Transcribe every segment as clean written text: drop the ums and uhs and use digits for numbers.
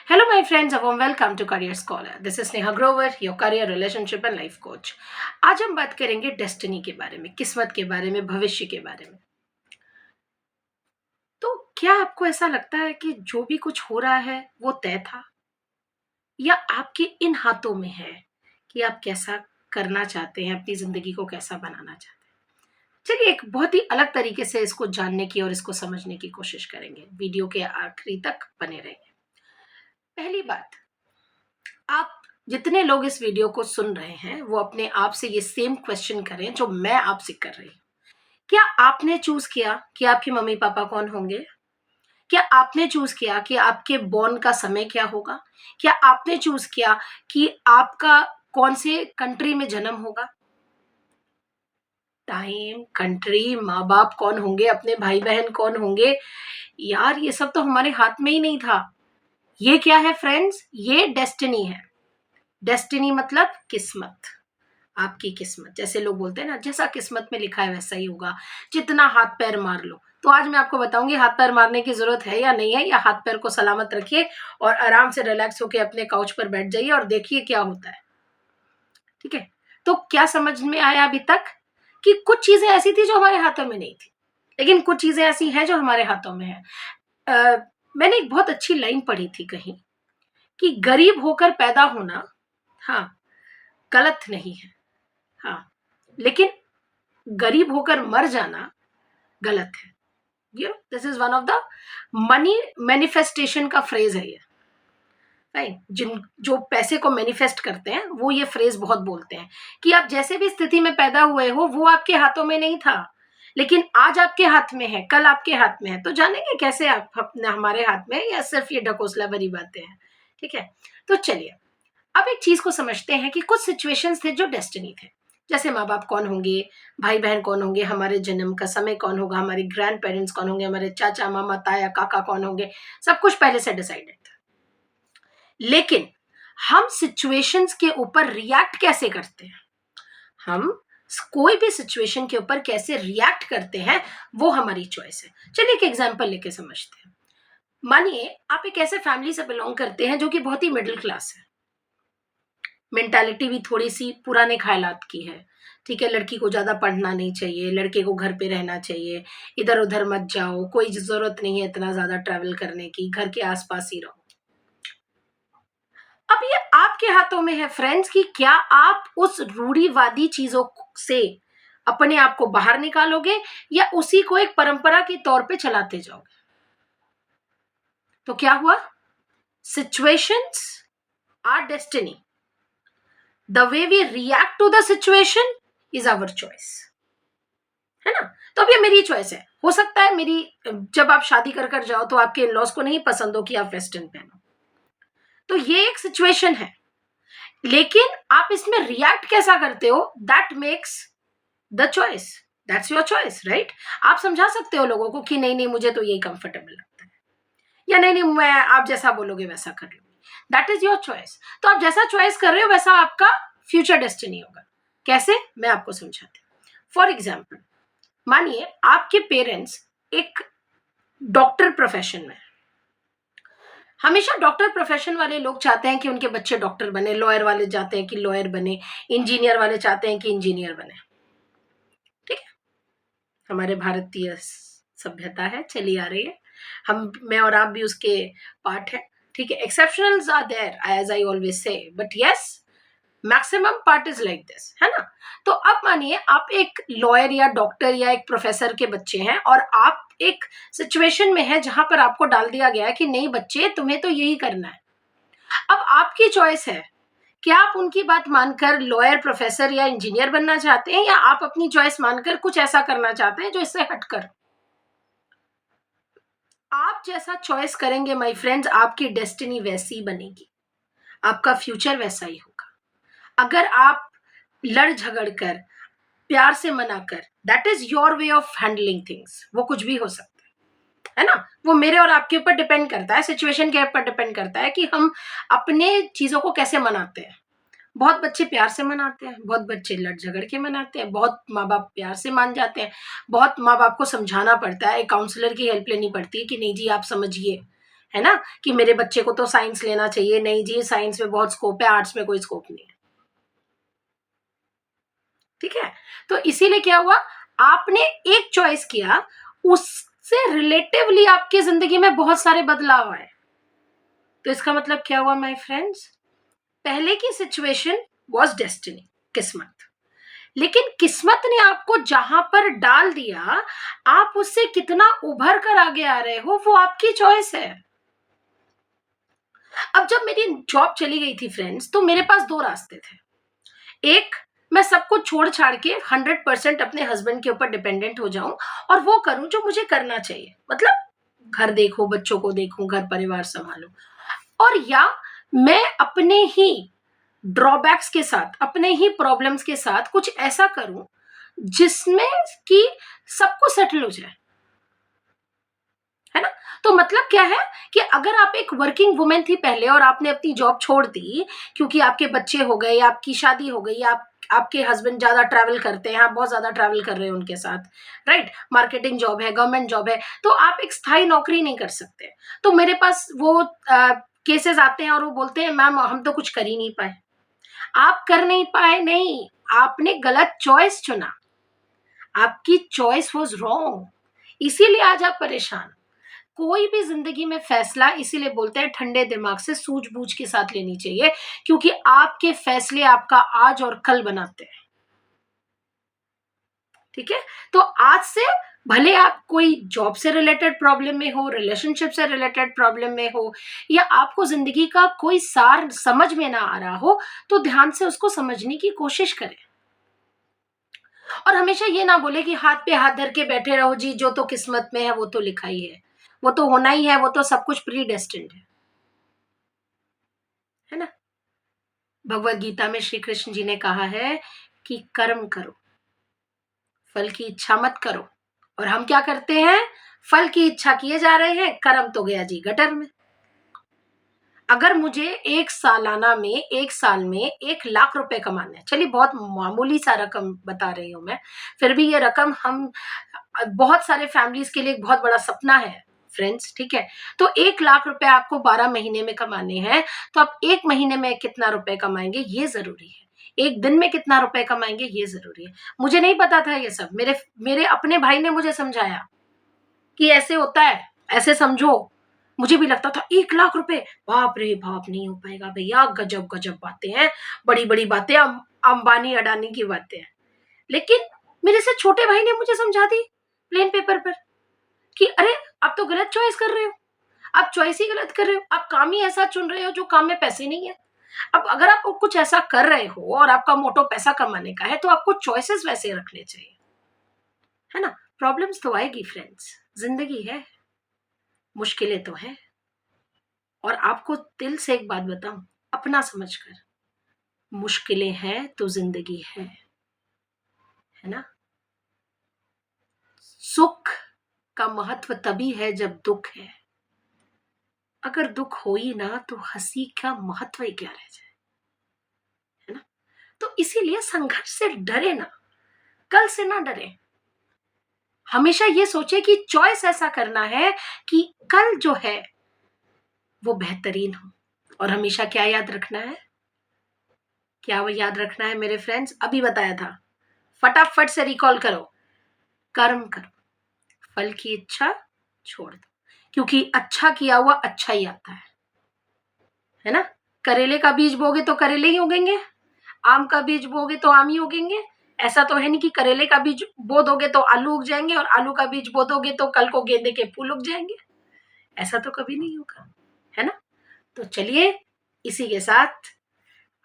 Hello, my friends. A warm welcome to Career Scholar. This is Neha Grover, your career, relationship and life coach. आज हम बात करेंगे destiny के बारे में, किस्मत के बारे में, भविष्य के बारे में। तो क्या आपको ऐसा लगता है कि जो भी कुछ हो रहा है वो तय था, या आपके इन हाथों में है कि आप कैसा करना चाहते हैं, अपनी जिंदगी को कैसा बनाना चाहते हैं? चलिए एक बहुत ही अलग तरीके से इसको जानने की और इसको समझने की कोशिश करेंगे। वीडियो के आखिरी तक बने रहेंगे। पहली बात, आप जितने लोग इस वीडियो को सुन रहे हैं वो अपने आप से ये सेम क्वेश्चन करें जो मैं आपसे कर रही हूँ। क्या आपने चूज किया कि आपके मम्मी पापा कौन होंगे? क्या आपने चूज किया कि आपके बॉर्न का समय क्या होगा? क्या आपने चूज किया कि आपका कौन से कंट्री में जन्म होगा? टाइम, कंट्री, माँ बाप कौन होंगे, अपने भाई बहन कौन होंगे, यार ये सब तो हमारे हाथ में ही नहीं था। ये क्या है फ्रेंड्स? ये डेस्टिनी है। डेस्टिनी मतलब किस्मत, आपकी किस्मत। जैसे लोग बोलते हैं ना, जैसा किस्मत में लिखा है वैसा ही होगा, जितना हाथ पैर मार लो। तो आज मैं आपको बताऊंगी हाथ पैर मारने की जरूरत है या नहीं है, या हाथ पैर को सलामत रखिए और आराम से रिलैक्स होकर अपने काउच पर बैठ जाइए और देखिए क्या होता है। ठीक है, तो क्या समझ में आया अभी तक कि कुछ चीजें ऐसी थी जो हमारे हाथों में नहीं थी, लेकिन कुछ चीजें ऐसी हैं जो हमारे हाथों में है। मैंने एक बहुत अच्छी लाइन पढ़ी थी कहीं कि गरीब होकर पैदा होना, हाँ, गलत नहीं है, हाँ, लेकिन गरीब होकर मर जाना गलत है। ये this is one of the money manifestation का फ्रेज है ये। राइट, जिन जो पैसे को मैनिफेस्ट करते हैं वो ये फ्रेज बहुत बोलते हैं कि आप जैसे भी स्थिति में पैदा हुए हो वो आपके हाथों में नहीं था, लेकिन आज आपके हाथ में है, कल आपके हाथ में है। तो जानेंगे कैसे आप अपने हमारे हाथ में, या सिर्फ ये ढकोसला भरी बातें हैं? ठीक है, तो चलिए अब एक चीज को समझते हैं कि कुछ सिचुएशंस थे जो डेस्टिनी थे। जैसे माँ बाप कौन होंगे, भाई बहन कौन होंगे, हमारे जन्म का समय कौन होगा, हमारे ग्रैंड पेरेंट्स कौन होंगे, हमारे चाचा मामा ताया काका कौन होंगे, सब कुछ पहले से डिसाइडेड था। लेकिन हम सिचुएशंस के ऊपर रिएक्ट कैसे करते हैं, हम कोई भी सिचुएशन के ऊपर कैसे रिएक्ट करते हैं, वो हमारी चॉइस है। चलिए एक एग्जांपल लेके समझते हैं। मानिए आप एक ऐसे फैमिली से बिलोंग करते हैं जो कि बहुत ही मिडिल क्लास है, मेंटालिटी भी थोड़ी सी पुराने ख्यालात की है। ठीक है, लड़की को ज्यादा पढ़ना नहीं चाहिए, लड़के को घर पे रहना चाहिए, इधर उधर मत जाओ, कोई जरूरत नहीं है इतना ज्यादा ट्रैवल करने की, घर के आसपास ही रहो। अब ये आपके हाथों में है फ्रेंड्स कि क्या आप उस रूढ़िवादी चीजों से अपने आप को बाहर निकालोगे, या उसी को एक परंपरा के तौर पे चलाते जाओगे। तो क्या हुआ? Situations are destiny, the way we react to the situation is our choice, है ना? तो अब ये मेरी चॉइस है। हो सकता है मेरी, जब आप शादी कर जाओ तो आपके इन-लॉज को नहीं पसंद हो कि आप वेस्टर्न पहनो, तो ये एक सिचुएशन है, लेकिन आप इसमें रिएक्ट कैसा करते हो, that makes the choice, that's your choice, right? आप समझा सकते हो लोगों को कि नहीं नहीं मुझे तो यही कंफर्टेबल लगता है, या नहीं नहीं मैं आप जैसा बोलोगे वैसा कर लूंगी, दैट इज योर चॉइस। तो आप जैसा चॉइस कर रहे हो वैसा आपका फ्यूचर डेस्टिनी होगा। कैसे, मैं आपको समझाती हूँ। फॉर एग्जाम्पल, मानिए आपके पेरेंट्स एक डॉक्टर प्रोफेशन में, हमेशा डॉक्टर प्रोफेशन वाले लोग चाहते हैं कि उनके बच्चे डॉक्टर बने, लॉयर वाले चाहते हैं कि लॉयर बने, इंजीनियर वाले चाहते हैं कि इंजीनियर बने। ठीक है, हमारे भारतीय सभ्यता है, चली आ रही है, हम मैं और आप भी उसके पार्ट है। ठीक है, exceptionals are there as I always say, but yes maximum part is like this, है ना? तो अब मानिए आप एक लॉयर या डॉक्टर या एक प्रोफेसर के बच्चे हैं, और आप एक सिचुएशन में है जहां पर आपको डाल दिया गया है कि नहीं बच्चे तुम्हें तो यही करना है। अब आपकी चॉइस है, क्या आप उनकी बात मानकर लॉयर प्रोफेसर या इंजीनियर बनना चाहते हैं, या आप अपनी चॉइस मानकर कुछ ऐसा करना चाहते हैं जो इससे हटकर। आप जैसा चॉइस करेंगे माय फ्रेंड्स, आपकी डेस्टिनी वैसी बनेगी, आपका फ्यूचर वैसा ही होगा। अगर आप लड़ झगड़ कर, प्यार से मना कर, that is your way of handling things, वो कुछ भी हो सकता है ना? वो मेरे और आपके ऊपर डिपेंड करता है, सिचुएशन के ऊपर डिपेंड करता है कि हम अपने चीजों को कैसे मनाते हैं। बहुत बच्चे प्यार से मनाते हैं, बहुत बच्चे लड़ झगड़ के मनाते हैं, बहुत माँ बाप प्यार से मान जाते हैं, बहुत माँ बाप को समझाना पड़ता है, एक काउंसलर की हेल्प लेनी पड़ती है कि नहीं जी आप समझिए, है ना, कि मेरे बच्चे को तो साइंस लेना चाहिए, नहीं जी साइंस में बहुत स्कोप है, आर्ट्स में कोई स्कोप नहीं है। ठीक है, तो इसीलिए क्या हुआ, आपने एक चॉइस किया, उससे रिलेटिवली आपकी जिंदगी में बहुत सारे बदलाव आए। तो इसका मतलब क्या हुआ माय फ्रेंड्स, पहले की सिचुएशन वाज डेस्टिनी, किस्मत, लेकिन किस्मत ने आपको जहां पर डाल दिया, आप उससे कितना उभर कर आगे आ रहे हो वो आपकी चॉइस है। अब जब मेरी जॉब चली गई थी फ्रेंड्स, तो मेरे पास दो रास्ते थे। एक, मैं सब कुछ छोड़ छाड़ के 100% अपने हस्बैंड के ऊपर डिपेंडेंट हो जाऊं और वो करूं जो मुझे करना चाहिए, मतलब घर देखो, बच्चों को देखूं, घर परिवार संभालो। और या मैं अपने ही ड्रॉबैक्स के साथ, अपने ही प्रॉब्लम्स के साथ कुछ ऐसा करूं जिसमें कि सबको सेटल हो जाए, है ना। तो मतलब क्या है कि अगर आप एक वर्किंग वुमेन थी पहले और आपने अपनी जॉब छोड़ दी क्योंकि आपके बच्चे हो गए, आपकी शादी हो गई, आपके हस्बैंड ज्यादा ट्रैवल करते हैं, आप बहुत ज्यादा ट्रैवल कर रहे हैं उनके साथ, राइट, मार्केटिंग जॉब है, गवर्नमेंट जॉब है, तो आप एक स्थायी नौकरी नहीं कर सकते। तो मेरे पास वो केसेस आते हैं और वो बोलते हैं मैम हम तो कुछ कर ही नहीं पाए। आप कर नहीं पाए नहीं, आपने गलत चॉइस चुना, आपकी चॉइस वाज रॉन्ग, इसीलिए आज आप परेशान। कोई भी जिंदगी में फैसला, इसीलिए बोलते हैं ठंडे दिमाग से सूझबूझ के साथ लेनी चाहिए, क्योंकि आपके फैसले आपका आज और कल बनाते हैं। ठीक है, तो आज से भले आप कोई जॉब से रिलेटेड प्रॉब्लम में हो, रिलेशनशिप से रिलेटेड प्रॉब्लम में हो, या आपको जिंदगी का कोई सार समझ में ना आ रहा हो, तो ध्यान से उसको समझने की कोशिश करें। और हमेशा ये ना बोले कि हाथ पे हाथ धर के बैठे रहो जी, जो तो किस्मत में है वो तो लिखा ही है, वो तो होना ही है, वो तो सब कुछ प्री डेस्टिन्ड है ना। भगवत गीता में श्री कृष्ण जी ने कहा है कि कर्म करो, फल की इच्छा मत करो। और हम क्या करते हैं, फल की इच्छा किए जा रहे हैं, कर्म तो गया जी गटर में। अगर मुझे एक सालाना में, एक साल में 1 लाख रुपए कमाने हैं, चलिए बहुत मामूली सा रकम बता रही हूं मैं, फिर भी ये रकम हम बहुत सारे फैमिलीज के लिए एक बहुत बड़ा सपना है फ्रेंड्स। ठीक है, तो 1 लाख रुपए आपको 12 महीने में कमाने हैं, तो आप एक महीने में कितना रुपए कमाएंगे ये जरूरी है, एक दिन में कितना रुपए कमाएंगे ये जरूरी है। मुझे नहीं पता था ये सब, मेरे मेरे अपने भाई ने मुझे समझाया कि ऐसे होता है, ऐसे समझो। मुझे भी लगता था 1 लाख रुपए, बाप रे बाप, नहीं हो पाएगा भैया, गजब गजब बातें हैं, बड़ी बड़ी बातें, अंबानी अडानी की बातें हैं। लेकिन मेरे से छोटे भाई ने मुझे समझा दी प्लेन पेपर पर कि अरे आप तो गलत चॉइस कर रहे हो, आप चॉइस ही गलत कर रहे हो, आप काम ही ऐसा चुन रहे हो जो काम में पैसे नहीं है। अब अगर आप कुछ ऐसा कर रहे हो और आपका मोटो पैसा कमाने का है, तो आपको चॉइसेस वैसे रखने चाहिए, है ना। प्रॉब्लम्स तो आएगी फ्रेंड्स, जिंदगी है, मुश्किलें तो है। और आपको दिल से एक बात बताऊं, अपना समझकर, मुश्किलें हैं तो जिंदगी है ना। सुख का महत्व तभी है जब दुख है, अगर दुख हो ही ना तो हंसी का महत्व ही क्या रह जाए, है ना। तो इसीलिए संघर्ष से डरे ना, कल से ना डरे, हमेशा ये सोचे कि चॉइस ऐसा करना है कि कल जो है वो बेहतरीन हो। और हमेशा क्या याद रखना है, क्या वो याद रखना है मेरे फ्रेंड्स, अभी बताया था, फटाफट से रिकॉल करो, कर्म करो, फल की इच्छा छोड़ दो, क्योंकि अच्छा किया हुआ अच्छा ही आता है ना। करेले का बीज बोगे तो करेले ही उगेंगे, आम का बीज बोगे तो आम ही उगेंगे। ऐसा तो है नहीं कि करेले का बीज बो दोगे तो आलू उग जाएंगे और आलू का बीज बो दोगे तो कल को गेंदे के फूल उग जाएंगे, ऐसा तो कभी नहीं होगा, है ना। तो चलिए, इसी के साथ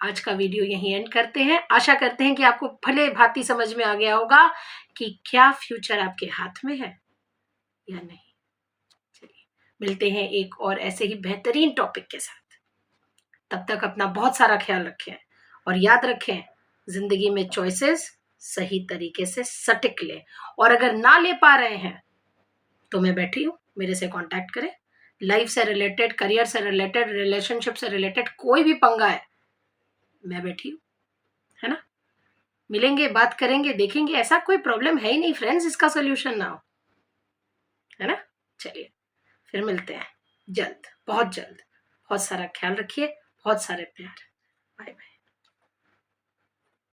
आज का वीडियो यहीं एंड करते हैं। आशा करते हैं कि आपको भले भांति समझ में आ गया होगा कि क्या फ्यूचर आपके हाथ में है या नहीं। चलिए, मिलते हैं एक और ऐसे ही बेहतरीन टॉपिक के साथ। तब तक अपना बहुत सारा ख्याल रखें और याद रखें, जिंदगी में चॉइसेस सही तरीके से सटीक लें। और अगर ना ले पा रहे हैं तो मैं बैठी हूं, मेरे से कांटेक्ट करें। लाइफ से रिलेटेड, करियर से रिलेटेड, रिलेशनशिप से रिलेटेड कोई भी पंगा है, मैं बैठी हूं, है ना। मिलेंगे, बात करेंगे, देखेंगे, ऐसा कोई प्रॉब्लम है ही नहीं फ्रेंड्स इसका सोल्यूशन ना हो, है ना। चलिए, फिर मिलते हैं। जल्द, बहुत जल्द। बहुत सारा ख्याल रखिए, बहुत सारे प्यार। Bye bye.